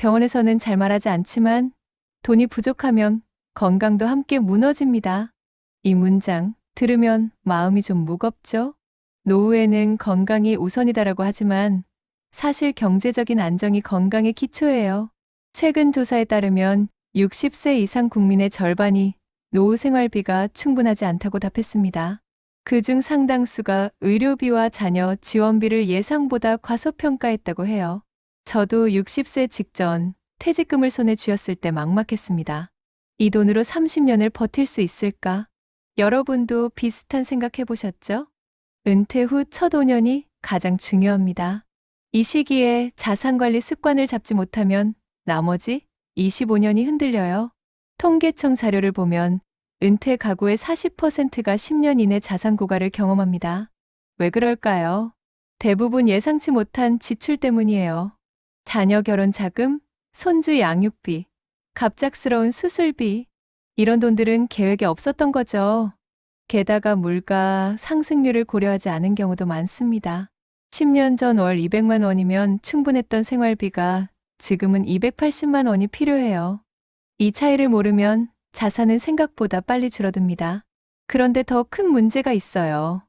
병원에서는 잘 말하지 않지만 돈이 부족하면 건강도 함께 무너집니다. 이 문장 들으면 마음이 좀 무겁죠? 노후에는 건강이 우선이다라고 하지만 사실 경제적인 안정이 건강의 기초예요. 최근 조사에 따르면 60세 이상 국민의 절반이 노후 생활비가 충분하지 않다고 답했습니다. 그중 상당수가 의료비와 자녀 지원비를 예상보다 과소평가했다고 해요. 저도 60세 직전 퇴직금을 손에 쥐었을 때 막막했습니다. 이 돈으로 30년을 버틸 수 있을까? 여러분도 비슷한 생각 해보셨죠? 은퇴 후 첫 5년이 가장 중요합니다. 이 시기에 자산관리 습관을 잡지 못하면 나머지 25년이 흔들려요. 통계청 자료를 보면 은퇴 가구의 40%가 10년 이내 자산 고갈을 경험합니다. 왜 그럴까요? 대부분 예상치 못한 지출 때문이에요. 자녀 결혼 자금, 손주 양육비, 갑작스러운 수술비, 이런 돈들은 계획에 없었던 거죠. 게다가 물가 상승률을 고려하지 않은 경우도 많습니다. 10년 전 월 200만 원이면 충분했던 생활비가 지금은 280만 원이 필요해요. 이 차이를 모르면 자산은 생각보다 빨리 줄어듭니다. 그런데 더 큰 문제가 있어요.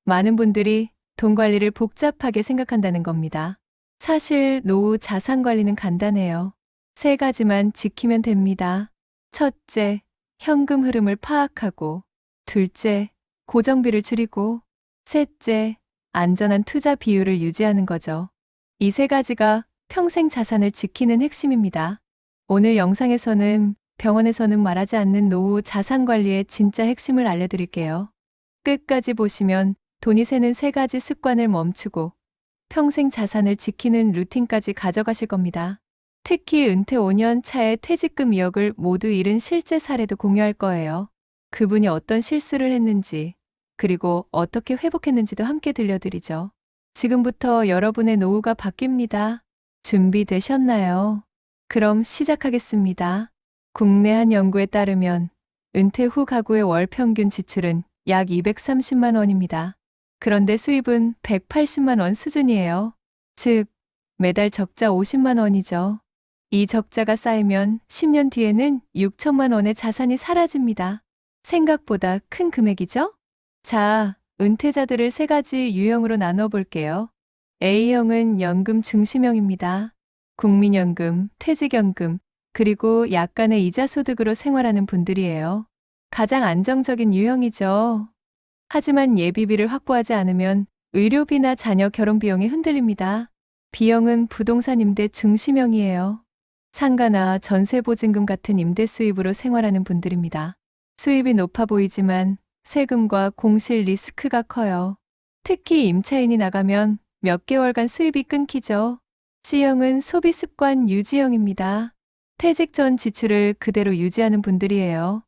많은 분들이 돈 관리를 복잡하게 생각한다는 겁니다. 사실 노후 자산 관리는 간단해요. 3가지만 지키면 됩니다. 첫째, 현금 흐름을 파악하고, 둘째, 고정비를 줄이고, 셋째, 안전한 투자 비율을 유지하는 거죠. 이 3가지가 평생 자산을 지키는 핵심입니다. 오늘 영상에서는 병원에서는 말하지 않는 노후 자산 관리의 진짜 핵심을 알려드릴게요. 끝까지 보시면 돈이 새는 3가지 습관을 멈추고 평생 자산을 지키는 루틴까지 가져가실 겁니다. 특히 은퇴 5년 차에 퇴직금 2억을 모두 잃은 실제 사례도 공유할 거예요. 그분이 어떤 실수를 했는지, 그리고 어떻게 회복했는지도 함께 들려드리죠. 지금부터 여러분의 노후가 바뀝니다. 준비되셨나요? 그럼 시작하겠습니다. 국내 한 연구에 따르면 은퇴 후 가구의 월 평균 지출은 약 230만 원입니다. 그런데 수입은 180만 원 수준이에요. 즉, 매달 적자 50만 원이죠. 이 적자가 쌓이면 10년 뒤에는 6천만 원의 자산이 사라집니다. 생각보다 큰 금액이죠? 자, 은퇴자들을 3가지 유형으로 나눠 볼게요. A형은 연금 중심형입니다. 국민연금, 퇴직연금, 그리고 약간의 이자 소득으로 생활하는 분들이에요. 가장 안정적인 유형이죠. 하지만 예비비를 확보하지 않으면 의료비나 자녀 결혼 비용이 흔들립니다. B형은 부동산 임대 중심형이에요. 상가나 전세보증금 같은 임대 수입으로 생활하는 분들입니다. 수입이 높아 보이지만 세금과 공실 리스크가 커요. 특히 임차인이 나가면 몇 개월간 수입이 끊기죠. C형은 소비 습관 유지형입니다. 퇴직 전 지출을 그대로 유지하는 분들이에요.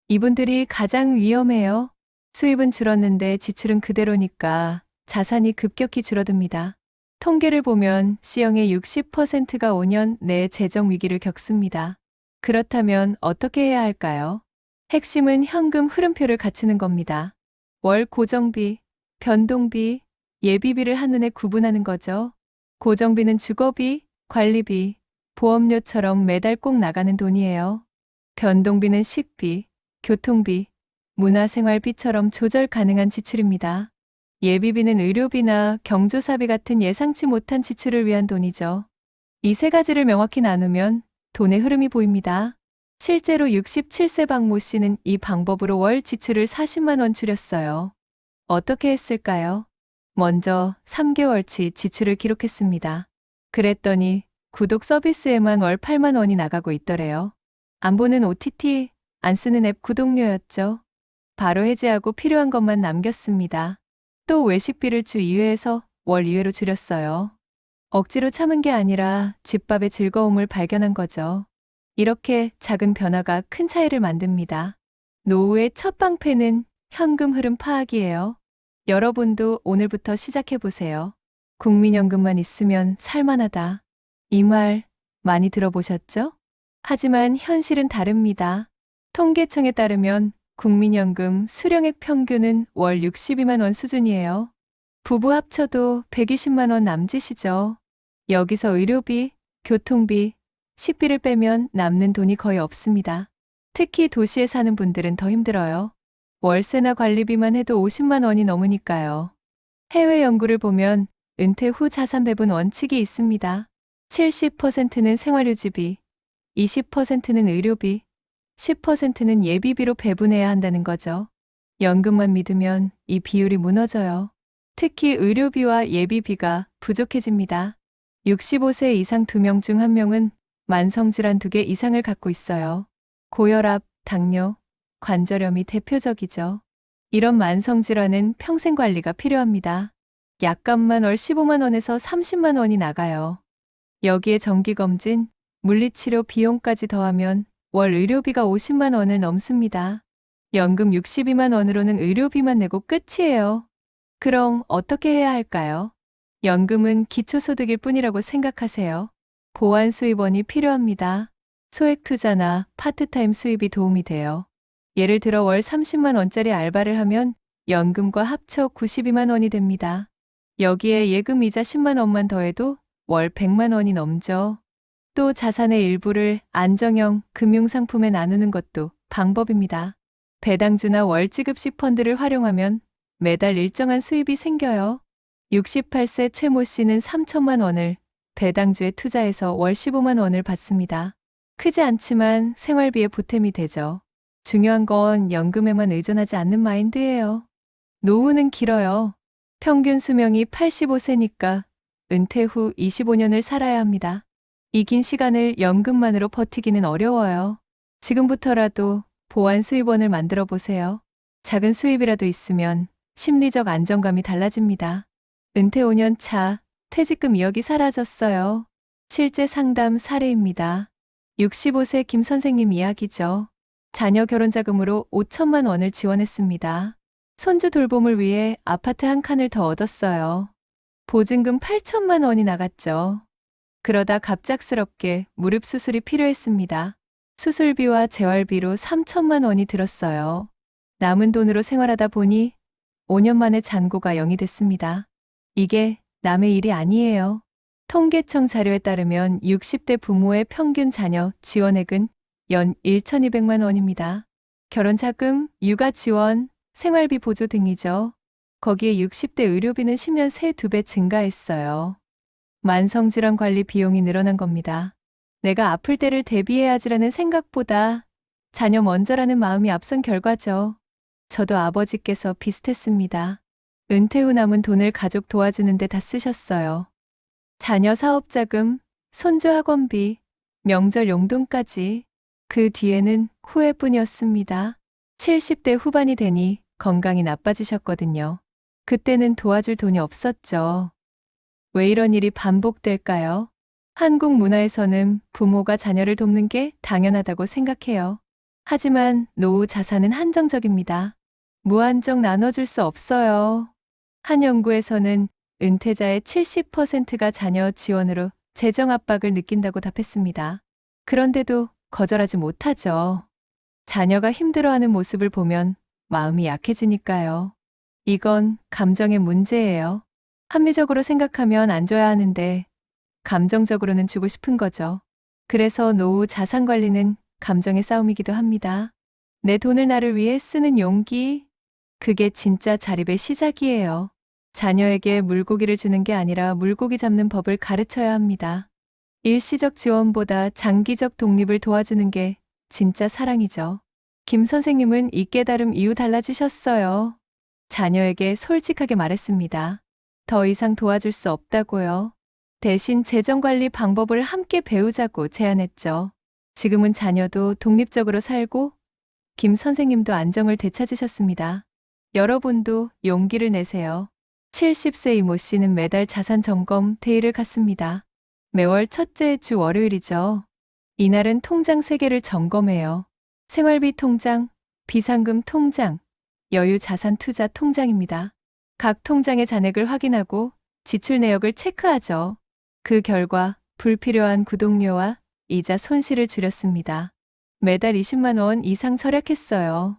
이분들이 가장 위험해요. 수입은 줄었는데 지출은 그대로니까 자산이 급격히 줄어듭니다. 통계를 보면 C형의 60%가 5년 내 재정 위기를 겪습니다. 그렇다면 어떻게 해야 할까요? 핵심은 현금 흐름표를 갖추는 겁니다. 월 고정비, 변동비, 예비비를 한눈에 구분하는 거죠. 고정비는 주거비, 관리비, 보험료처럼 매달 꼭 나가는 돈이에요. 변동비는 식비, 교통비, 문화생활비처럼 조절 가능한 지출입니다. 예비비는 의료비나 경조사비 같은 예상치 못한 지출을 위한 돈이죠. 이 3가지를 명확히 나누면 돈의 흐름이 보입니다. 실제로 67세 박모 씨는 이 방법으로 월 지출을 40만 원 줄였어요. 어떻게 했을까요? 먼저 3개월치 지출을 기록했습니다. 그랬더니 구독 서비스에만 월 8만 원이 나가고 있더래요. 안 보는 OTT, 안 쓰는 앱 구독료였죠. 바로 해지하고 필요한 것만 남겼습니다. 또 외식비를 주 2회에서 월 2회로 줄였어요. 억지로 참은 게 아니라 집밥의 즐거움을 발견한 거죠. 이렇게 작은 변화가 큰 차이를 만듭니다. 노후의 첫 방패는 현금 흐름 파악이에요. 여러분도 오늘부터 시작해보세요. 국민연금만 있으면 살만하다. 이 말 많이 들어보셨죠? 하지만 현실은 다릅니다. 통계청에 따르면 국민연금 수령액 평균은 월 62만 원 수준이에요. 부부 합쳐도 120만 원 남짓이죠. 여기서 의료비, 교통비, 식비를 빼면 남는 돈이 거의 없습니다. 특히 도시에 사는 분들은 더 힘들어요. 월세나 관리비만 해도 50만 원이 넘으니까요. 해외 연구를 보면 은퇴 후 자산 배분 원칙이 있습니다. 70%는 생활유지비, 20%는 의료비, 10%는 예비비로 배분해야 한다는 거죠. 연금만 믿으면 이 비율이 무너져요. 특히 의료비와 예비비가 부족해집니다. 65세 이상 2명 중 1명은 만성질환 2개 이상을 갖고 있어요. 고혈압, 당뇨, 관절염이 대표적이죠. 이런 만성질환은 평생 관리가 필요합니다. 약값만 월 15만 원에서 30만 원이 나가요. 여기에 정기검진, 물리치료 비용까지 더하면 월 의료비가 50만 원을 넘습니다. 연금 62만 원으로는 의료비만 내고 끝이에요. 그럼 어떻게 해야 할까요? 연금은 기초소득일 뿐이라고 생각하세요. 보완 수입원이 필요합니다. 소액 투자나 파트타임 수입이 도움이 돼요. 예를 들어 월 30만 원짜리 알바를 하면 연금과 합쳐 92만 원이 됩니다. 여기에 예금 이자 10만 원만 더해도 월 100만 원이 넘죠. 또 자산의 일부를 안정형 금융상품에 나누는 것도 방법입니다. 배당주나 월지급식 펀드를 활용하면 매달 일정한 수입이 생겨요. 68세 최모 씨는 3천만 원을 배당주에 투자해서 월 15만 원을 받습니다. 크지 않지만 생활비에 보탬이 되죠. 중요한 건 연금에만 의존하지 않는 마인드예요. 노후는 길어요. 평균 수명이 85세니까 은퇴 후 25년을 살아야 합니다. 이 긴 시간을 연금만으로 버티기는 어려워요. 지금부터라도 보완 수입원을 만들어 보세요. 작은 수입이라도 있으면 심리적 안정감이 달라집니다. 은퇴 5년 차, 퇴직금 2억이 사라졌어요. 실제 상담 사례입니다. 65세 김 선생님 이야기죠. 자녀 결혼 자금으로 5천만 원을 지원했습니다. 손주 돌봄을 위해 아파트 한 칸을 더 얻었어요. 보증금 8천만 원이 나갔죠. 그러다 갑작스럽게 무릎 수술이 필요했습니다. 수술비와 재활비로 3천만 원이 들었어요. 남은 돈으로 생활하다 보니 5년 만에 잔고가 0이 됐습니다. 이게 남의 일이 아니에요. 통계청 자료에 따르면 60대 부모의 평균 자녀 지원액은 연 1,200만 원입니다. 결혼자금, 육아지원, 생활비 보조 등이죠. 거기에 60대 의료비는 10년 새 2배 증가했어요. 만성질환 관리 비용이 늘어난 겁니다. 내가 아플 때를 대비해야지라는 생각보다 자녀 먼저라는 마음이 앞선 결과죠. 저도 아버지께서 비슷했습니다. 은퇴 후 남은 돈을 가족 도와주는 데 다 쓰셨어요. 자녀 사업자금, 손주 학원비, 명절 용돈까지. 그 뒤에는 후회뿐이었습니다. 70대 후반이 되니 건강이 나빠지셨거든요. 그때는 도와줄 돈이 없었죠. 왜 이런 일이 반복될까요? 한국 문화에서는 부모가 자녀를 돕는 게 당연하다고 생각해요. 하지만 노후 자산은 한정적입니다. 무한정 나눠줄 수 없어요. 한 연구에서는 은퇴자의 70%가 자녀 지원으로 재정 압박을 느낀다고 답했습니다. 그런데도 거절하지 못하죠. 자녀가 힘들어하는 모습을 보면 마음이 약해지니까요. 이건 감정의 문제예요. 합리적으로 생각하면 안 줘야 하는데 감정적으로는 주고 싶은 거죠. 그래서 노후 자산 관리는 감정의 싸움이기도 합니다. 내 돈을 나를 위해 쓰는 용기, 그게 진짜 자립의 시작이에요. 자녀에게 물고기를 주는 게 아니라 물고기 잡는 법을 가르쳐야 합니다. 일시적 지원보다 장기적 독립을 도와주는 게 진짜 사랑이죠. 김 선생님은 이 깨달음 이후 달라지셨어요. 자녀에게 솔직하게 말했습니다. 더 이상 도와줄 수 없다고요. 대신 재정관리 방법을 함께 배우자고 제안했죠. 지금은 자녀도 독립적으로 살고 김 선생님도 안정을 되찾으셨습니다. 여러분도 용기를 내세요. 70세 이모 씨는 매달 자산 점검 데이를 갖습니다. 매월 첫째 주 월요일이죠. 이날은 통장 3개를 점검해요. 생활비 통장, 비상금 통장, 여유 자산 투자 통장입니다. 각 통장의 잔액을 확인하고 지출 내역을 체크하죠. 그 결과 불필요한 구독료와 이자 손실을 줄였습니다. 매달 20만 원 이상 절약했어요.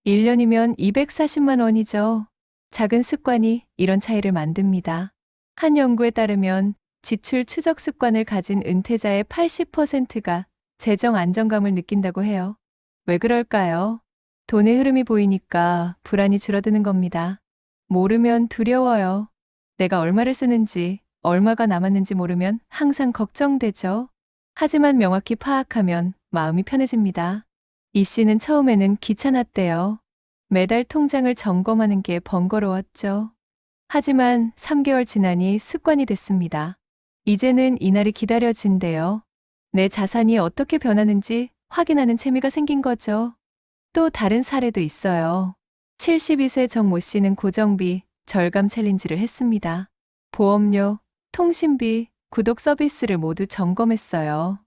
1년이면 240만 원이죠. 작은 습관이 이런 차이를 만듭니다. 한 연구에 따르면 지출 추적 습관을 가진 은퇴자의 80%가 재정 안정감을 느낀다고 해요. 왜 그럴까요? 돈의 흐름이 보이니까 불안이 줄어드는 겁니다. 모르면 두려워요. 내가 얼마를 쓰는지, 얼마가 남았는지 모르면 항상 걱정되죠. 하지만 명확히 파악하면 마음이 편해집니다. 이 씨는 처음에는 귀찮았대요. 매달 통장을 점검하는 게 번거로웠죠. 하지만 3개월 지나니 습관이 됐습니다. 이제는 이날이 기다려진대요. 내 자산이 어떻게 변하는지 확인하는 재미가 생긴 거죠. 또 다른 사례도 있어요. 72세 정모 씨는 고정비 절감 챌린지를 했습니다. 보험료, 통신비, 구독 서비스를 모두 점검했어요.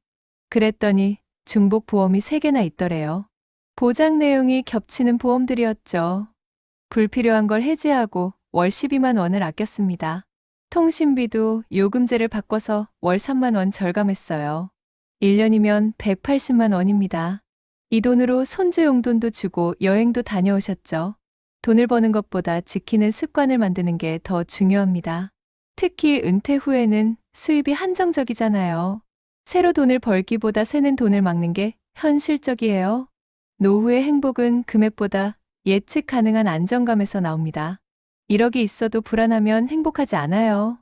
그랬더니 중복 보험이 3개나 있더래요. 보장 내용이 겹치는 보험들이었죠. 불필요한 걸 해지하고 월 12만 원을 아꼈습니다. 통신비도 요금제를 바꿔서 월 3만 원 절감했어요. 1년이면 180만 원입니다. 이 돈으로 손주 용돈도 주고 여행도 다녀오셨죠. 돈을 버는 것보다 지키는 습관을 만드는 게 더 중요합니다. 특히 은퇴 후에는 수입이 한정적이잖아요. 새로 돈을 벌기보다 새는 돈을 막는 게 현실적이에요. 노후의 행복은 금액보다 예측 가능한 안정감에서 나옵니다. 1억이 있어도 불안하면 행복하지 않아요.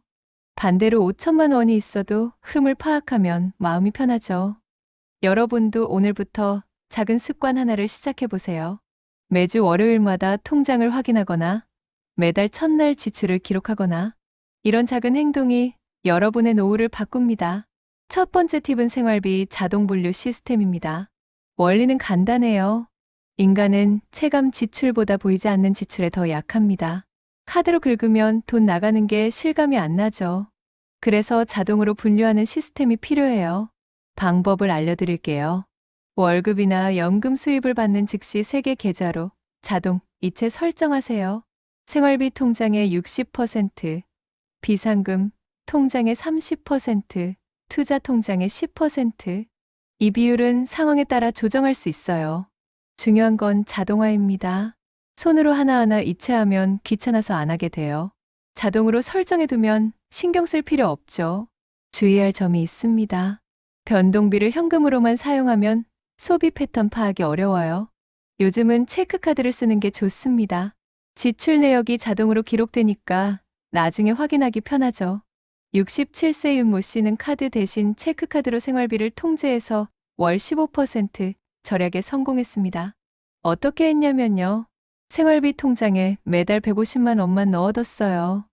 반대로 5천만 원이 있어도 흐름을 파악하면 마음이 편하죠. 여러분도 오늘부터 작은 습관 하나를 시작해 보세요. 매주 월요일마다 통장을 확인하거나 매달 첫날 지출을 기록하거나 이런 작은 행동이 여러분의 노후를 바꿉니다. 첫 번째 팁은 생활비 자동 분류 시스템입니다. 원리는 간단해요. 인간은 체감 지출보다 보이지 않는 지출에 더 약합니다. 카드로 긁으면 돈 나가는 게 실감이 안 나죠. 그래서 자동으로 분류하는 시스템이 필요해요. 방법을 알려드릴게요. 월급이나 연금 수입을 받는 즉시 세개 계좌로 자동 이체 설정하세요. 생활비 통장의 60%, 비상금 통장의 30%, 투자 통장의 10%. 이 비율은 상황에 따라 조정할 수 있어요. 중요한 건 자동화입니다. 손으로 하나하나 이체하면 귀찮아서 안 하게 돼요. 자동으로 설정해두면 신경 쓸 필요 없죠. 주의할 점이 있습니다. 변동비를 현금으로만 사용하면 소비 패턴 파악이 어려워요. 요즘은 체크카드를 쓰는 게 좋습니다. 지출 내역이 자동으로 기록되니까 나중에 확인하기 편하죠. 67세 윤모 씨는 카드 대신 체크카드로 생활비를 통제해서 월 15% 절약에 성공했습니다. 어떻게 했냐면요. 생활비 통장에 매달 150만 원만 넣어뒀어요.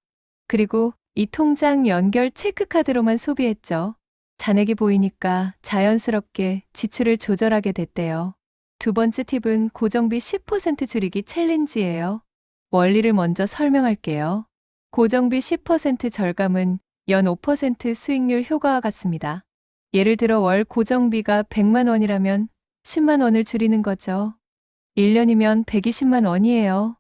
그리고 이 통장 연결 체크카드로만 소비했죠. 잔액이 보이니까 자연스럽게 지출을 조절하게 됐대요. 두 번째 팁은 고정비 10% 줄이기 챌린지예요. 원리를 먼저 설명할게요. 고정비 10% 절감은 연 5% 수익률 효과와 같습니다. 예를 들어 월 고정비가 100만 원이라면 10만 원을 줄이는 거죠. 1년이면 120만 원이에요.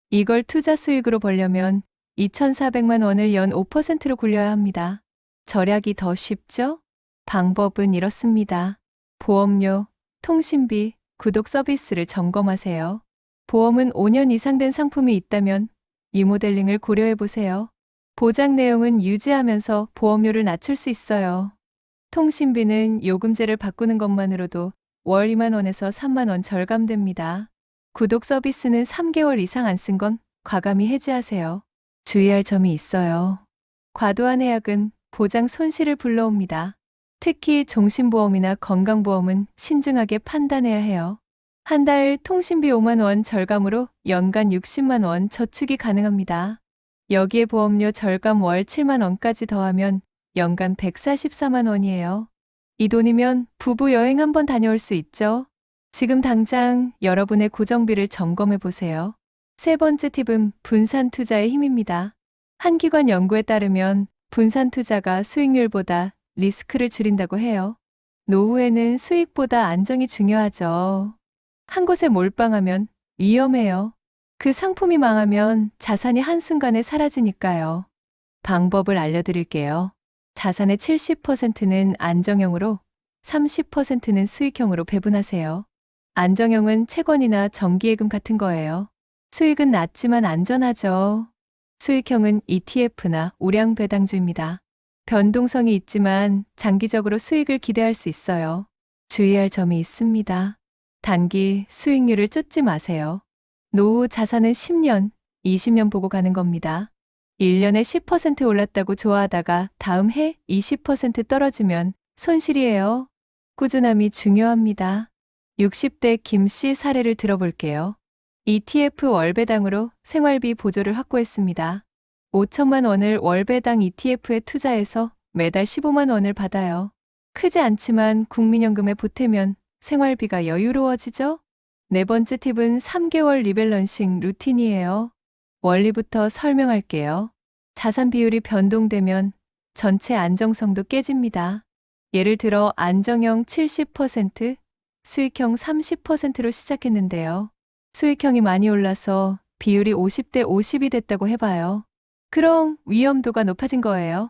이걸 투자 수익으로 벌려면 2,400만 원을 연 5%로 굴려야 합니다. 절약이 더 쉽죠? 방법은 이렇습니다. 보험료, 통신비, 구독 서비스를 점검하세요. 보험은 5년 이상 된 상품이 있다면 리모델링을 고려해 보세요. 보장 내용은 유지하면서 보험료를 낮출 수 있어요. 통신비는 요금제를 바꾸는 것만으로도 월 2만 원에서 3만 원 절감됩니다. 구독 서비스는 3개월 이상 안 쓴 건 과감히 해지하세요. 주의할 점이 있어요. 과도한 예약은 보장 손실을 불러옵니다. 특히 종신보험이나 건강보험은 신중하게 판단해야 해요. 한 달 통신비 5만 원 절감으로 연간 60만 원 저축이 가능합니다. 여기에 보험료 절감 월 7만 원까지 더하면 연간 144만 원이에요. 이 돈이면 부부 여행 한번 다녀올 수 있죠. 지금 당장 여러분의 고정비를 점검해 보세요. 세 번째 팁은 분산 투자의 힘입니다. 한 기관 연구에 따르면 분산 투자가 수익률보다 리스크를 줄인다고 해요. 노후에는 수익보다 안정이 중요하죠. 한 곳에 몰빵하면 위험해요. 그 상품이 망하면 자산이 한순간에 사라지니까요. 방법을 알려드릴게요. 자산의 70%는 안정형으로 30%는 수익형으로 배분하세요. 안정형은 채권이나 정기예금 같은 거예요. 수익은 낮지만 안전하죠. 수익형은 ETF나 우량 배당주입니다. 변동성이 있지만 장기적으로 수익을 기대할 수 있어요. 주의할 점이 있습니다. 단기 수익률을 쫓지 마세요. 노후 자산은 10년, 20년 보고 가는 겁니다. 1년에 10% 올랐다고 좋아하다가 다음 해 20% 떨어지면 손실이에요. 꾸준함이 중요합니다. 60대 김 씨 사례를 들어볼게요. ETF 월배당으로 생활비 보조를 확보했습니다. 5천만 원을 월배당 ETF에 투자해서 매달 15만 원을 받아요. 크지 않지만 국민연금에 보태면 생활비가 여유로워지죠? 네 번째 팁은 3개월 리밸런싱 루틴이에요. 원리부터 설명할게요. 자산 비율이 변동되면 전체 안정성도 깨집니다. 예를 들어 안정형 70%, 수익형 30%로 시작했는데요. 수익형이 많이 올라서 비율이 50대 50이 됐다고 해봐요. 그럼 위험도가 높아진 거예요.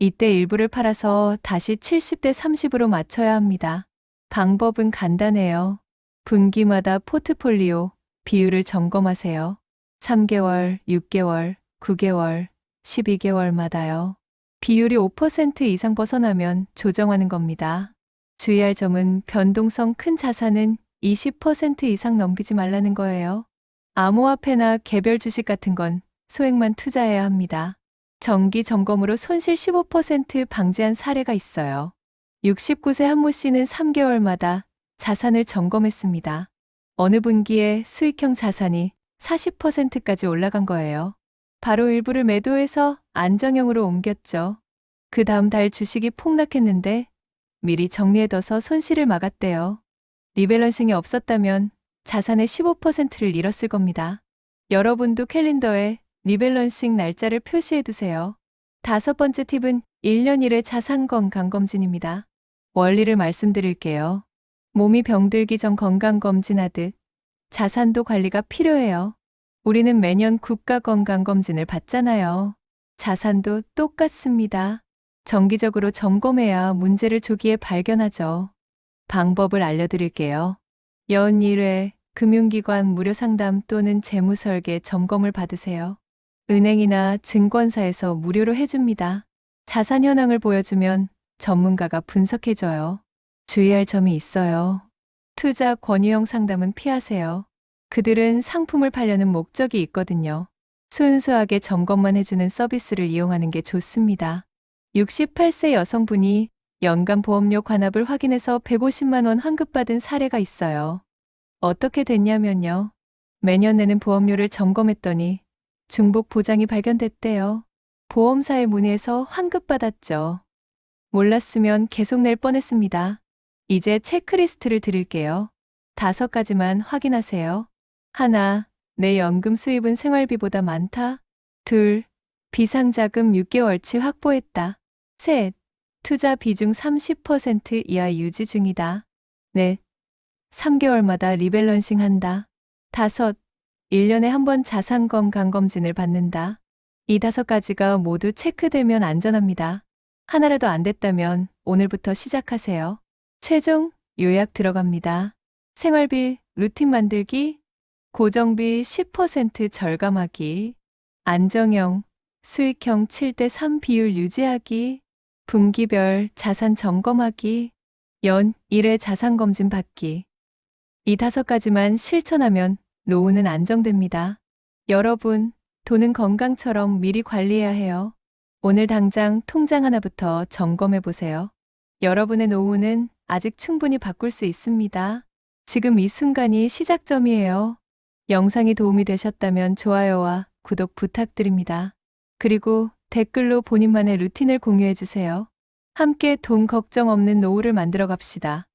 이때 일부를 팔아서 다시 70대 30으로 맞춰야 합니다. 방법은 간단해요. 분기마다 포트폴리오 비율을 점검하세요. 3개월, 6개월, 9개월, 12개월마다요. 비율이 5% 이상 벗어나면 조정하는 겁니다. 주의할 점은 변동성 큰 자산은 20% 이상 넘기지 말라는 거예요. 암호화폐나 개별 주식 같은 건 소액만 투자해야 합니다. 정기 점검으로 손실 15% 방지한 사례가 있어요. 69세 한모 씨는 3개월마다 자산을 점검했습니다. 어느 분기에 수익형 자산이 40%까지 올라간 거예요. 바로 일부를 매도해서 안정형으로 옮겼죠. 그 다음 달 주식이 폭락했는데 미리 정리해둬서 손실을 막았대요. 리밸런싱이 없었다면 자산의 15%를 잃었을 겁니다. 여러분도 캘린더에 리밸런싱 날짜를 표시해두세요. 다섯 번째 팁은 1년 1회 자산 건강 검진입니다. 원리를 말씀드릴게요. 몸이 병들기 전 건강 검진하듯 자산도 관리가 필요해요. 우리는 매년 국가 건강 검진을 받잖아요. 자산도 똑같습니다. 정기적으로 점검해야 문제를 조기에 발견하죠. 방법을 알려드릴게요. 연 1회 금융기관 무료 상담 또는 재무설계 점검을 받으세요. 은행이나 증권사에서 무료로 해줍니다. 자산 현황을 보여주면 전문가가 분석해줘요. 주의할 점이 있어요. 투자 권유형 상담은 피하세요. 그들은 상품을 팔려는 목적이 있거든요. 순수하게 점검만 해주는 서비스를 이용하는 게 좋습니다. 68세 여성분이 연간 보험료 관합을 확인해서 150만 원 환급받은 사례가 있어요. 어떻게 됐냐면요. 매년 내는 보험료를 점검했더니 중복 보장이 발견됐대요. 보험사에 문의해서 환급받았죠. 몰랐으면 계속 낼 뻔했습니다. 이제 체크리스트를 드릴게요. 5가지만 확인하세요. 하나, 내 연금 수입은 생활비보다 많다. 둘, 비상자금 6개월치 확보했다. 셋, 투자 비중 30% 이하 유지 중이다. 넷, 3개월마다 리밸런싱 한다. 다섯, 1년에 한 번 자산 건강 검진을 받는다. 이 5가지가 모두 체크되면 안전합니다. 하나라도 안 됐다면 오늘부터 시작하세요. 최종 요약 들어갑니다. 생활비 루틴 만들기, 고정비 10% 절감하기, 안정형, 수익형 7대 3 비율 유지하기, 분기별 자산 점검하기, 연 1회 자산 검진 받기. 이 5가지만 실천하면 노후는 안정됩니다. 여러분, 돈은 건강처럼 미리 관리해야 해요. 오늘 당장 통장 하나부터 점검해 보세요. 여러분의 노후는 아직 충분히 바꿀 수 있습니다. 지금 이 순간이 시작점이에요. 영상이 도움이 되셨다면 좋아요와 구독 부탁드립니다. 그리고 댓글로 본인만의 루틴을 공유해 주세요. 함께 돈 걱정 없는 노후를 만들어 갑시다.